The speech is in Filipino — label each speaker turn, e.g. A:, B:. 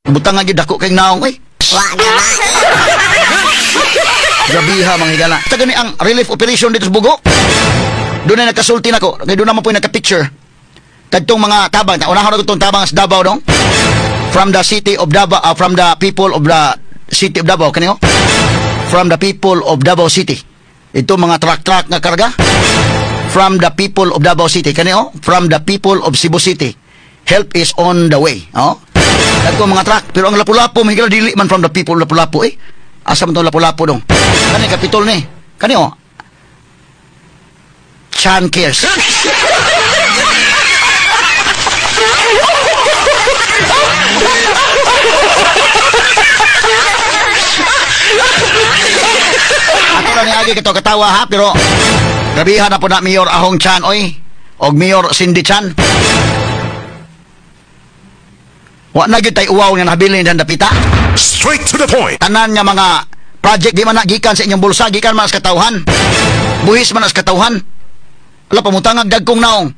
A: Butang nga gid ako kay naong oy.
B: Wa naman.
A: Grabiha mga higala. Sa gani ang relief operation dito sa Bugo. Doon na nagkasulti nako. Ngay doon naman po nagka-picture. Kadtong mga tabang, unahan ko tong tabang sa Davao dong. From the city of Davao, from the people of the city of Davao kaniyo. From the people of Davao City. Ito mga truck nga karga. From the people of Davao City kaniyo. From the people of Cebu City. Help is on the way. Oh. Kadto mga truck, pero ang Lapu-Lapu mahigala dili man from the people of Lapu-Lapu eh. Asa man tong Lapu-Lapu dong. Kani kapitol ni. Kaniyo. Chan cares. Ako lang niagi kito katawa ha, pero gabihan na po na Mayor Ahong Chan oy, og Mayor Cindy Chan. Wa na gyud tay uwaw nga nabilin dan dapita.
C: Straight to the point.
A: Tanan nga mga project di man na gikan sa inyong bulsa, gikan man sa katawhan. Buhis man sa katawhan. Wala pamutangag dagkong naong.